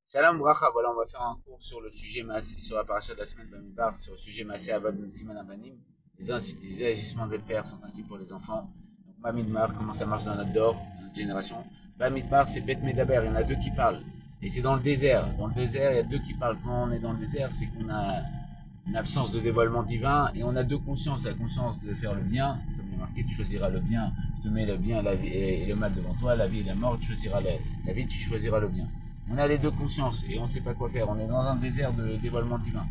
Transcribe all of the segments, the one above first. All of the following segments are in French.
Salam bracha, voilà, on va faire un cours sur le sujet sur la paracha de la semaine Bamidbar, sur le sujet Maaseh Avad Siman Abanim. Les agissements des pères sont ainsi pour les enfants. Donc Bamidbar, comment ça marche dans notre dor, dans notre génération. Bamidbar, c'est Bet Medaber, il y en a deux qui parlent. Et c'est dans le désert. Dans le désert, il y a deux qui parlent. Quand on est dans le désert, c'est qu'on a une absence de dévoilement divin et on a deux consciences. La conscience de faire le bien, comme il est marqué, tu choisiras le bien. Je te mets le bien la vie, et le mal devant toi, la vie et la mort, tu choisiras la vie, tu choisiras le bien. On a les deux consciences et on ne sait pas quoi faire. On est dans un désert de dévoilement divin.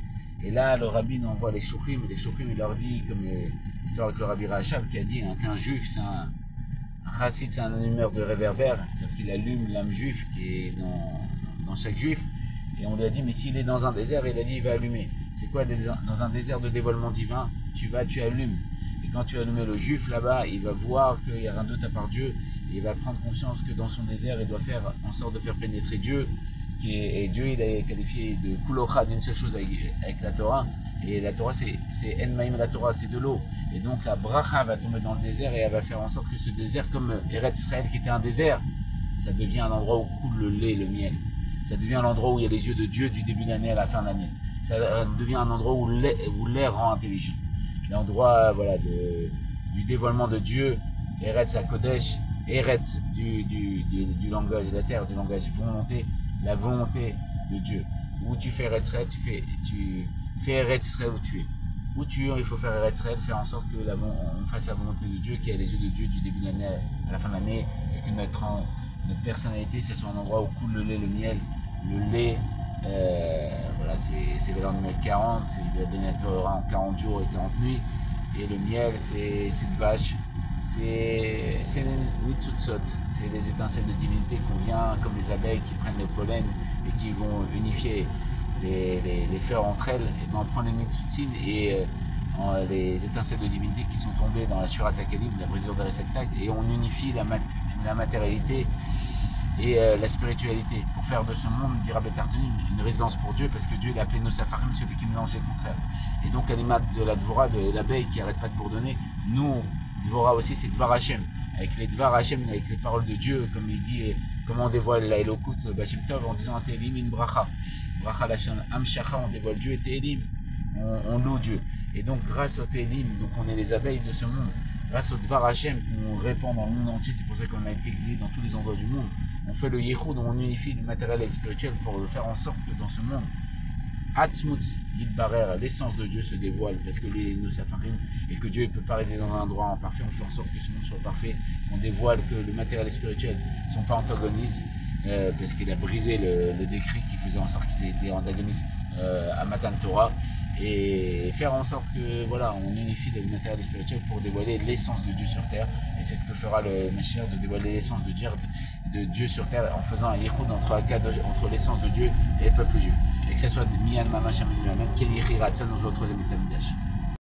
Et là, le rabbin envoie les shouchim. Les shouchim, il leur dit, comme l'histoire avec le rabbi Rachab qui a dit qu'un juif, c'est un chassid, c'est un allumeur de réverbère. C'est-à-dire qu'il allume l'âme juive qui est dans chaque juif. Et on lui a dit, mais s'il est dans un désert, il a dit, il va allumer. C'est quoi dans un désert de dévoilement divin? Tu allumes. Et quand tu allumes le juif là-bas, il va voir qu'il n'y a rien d'autre à part Dieu. Et il va prendre conscience que dans son désert, il doit faire en sorte de faire pénétrer Dieu. Et Dieu, il est qualifié de kulocha, d'une seule chose avec la Torah. Et la Torah, c'est En Maïm la Torah, c'est de l'eau. Et donc la bracha va tomber dans le désert et elle va faire en sorte que ce désert, comme Eretz Israël qui était un désert, ça devient un endroit où coule le lait, le miel. Ça devient l'endroit où il y a les yeux de Dieu du début de l'année à la fin de l'année. Ça devient un endroit où l'air rend intelligent. L'endroit voilà, du dévoilement de Dieu, Eretz à Kodesh, Eretz du langage de la terre, du langage volonté, la volonté de Dieu. Où tu fais Eretz Israël, tu fais Eretz Israël où tu es. Où tu es, il faut faire Eretz Israël, faire en sorte que on fasse la volonté de Dieu, qu'il y ait les yeux de Dieu du début de l'année à la fin de l'année, et que notre personnalité, ce soit un endroit où coule le lait, le miel, le lait. Voilà, c'est valeur numéro 40, il a donné la Torah en 40 jours et 40 nuits. Et le miel, c'est de vache, c'est les nitzutzot, c'est les étincelles de divinité qu'on vient, comme les abeilles qui prennent le pollen et qui vont unifier les fleurs entre elles. Et ben on prend les nitzutzin et les étincelles de divinité qui sont tombées dans la Surat Akalim, la brisure de réceptacle, et on unifie la matérialité et la spiritualité pour faire de ce monde, dira Betartuni, une résidence pour Dieu, parce que Dieu l'a appelé Nosafarim, celui qui mélange les contraires. Et donc à l'image de la Dvora, de l'abeille qui arrête pas de bourdonner, nous, Dvora aussi, c'est Dvar Hashem, avec les Dvar Hashem, avec les paroles de Dieu, comme il dit, comment on dévoile la Elokut Bashim Tov en disant Tehilim in Bracha, Bracha Lashon Amshacha, on dévoile Dieu, et Tehilim, on loue Dieu. Et donc grâce au Tehilim, donc on est les abeilles de ce monde, grâce au Dvar Hashem qu'on répand dans le monde entier, c'est pour ça qu'on a été exilé dans tous les endroits du monde. On fait le Yehoud, on unifie le matériel et le spirituel pour faire en sorte que dans ce monde, Atzmut Yidbarer, l'essence de Dieu se dévoile, parce que lui est nos safarim, et que Dieu ne peut pas résider dans un endroit imparfait. On fait en sorte que ce monde soit parfait. On dévoile que le matériel et le spirituel ne sont pas antagonistes, parce qu'il a brisé le décret qui faisait en sorte qu'ils étaient antagonistes à Matan Torah, et faire en sorte que voilà, on unifie le matériel et le spirituel pour dévoiler l'essence de Dieu sur terre. Et c'est ce que fera le Mashiach, de dévoiler l'essence de Dieu sur terre en faisant un yichud entre l'essence de Dieu et le peuple juif. Et que ce soit Miyan Mamash Amen Amen, Kenny Hiratson, notre troisième état